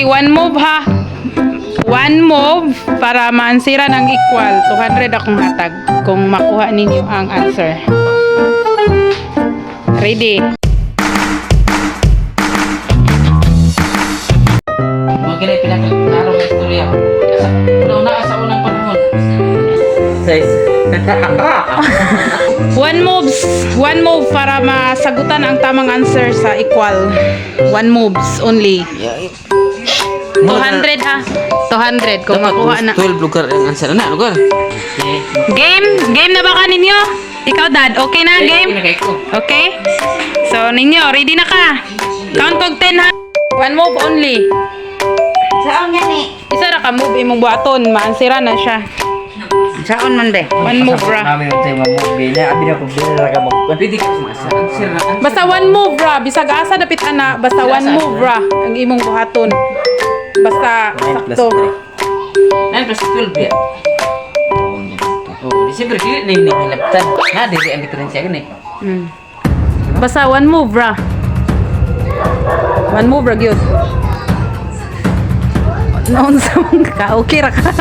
one move ha. One move para maansira ng equal. 200 akong hatag kung makuha ninyo ang answer. Ready? Mga kinay pinag-narong na istorya. Una sa unang panahon. One move para masagutan ang tamang answer sa equal. One moves only. 200 ha. 200 kung makuha na. 12 lugar ang answer na, lugar. Game na ba ka ninyo? Ikaw dad, okay na game? Okay? So ninyo, ready na ka? Count of 10 ha. One move only. Saan yan eh? Isa ra ka move imong buhaton, maansira na siya. Saan man be? One move ra. Namin yung tayo mamugay na. Abi na kung binala ka mag... Pwede ka sa answer na. Basta one move ra, bisag asa dapit ana, basta one move ra ang imong buhaton. Basta 9 plus sakto. 9 plus 12 ya. Oh, di siyempre dili na yung nilaptan. Ha, dili ang diferensya gani. Basta one move ra. One move ra gyud. Noon sa mga ka, okay ra ka.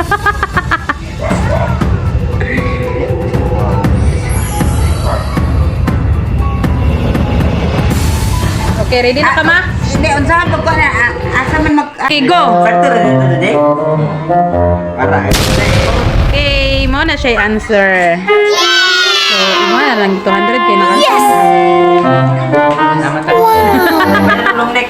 Okay, ready na ka ma? Hindi, unsahan pa na. Asa man mag... Okay, go! Parto rin ito today. Para. Okay, mo na siya yung answer. So, mo na lang 200 kayo na answer. Naman tayo. Long neck.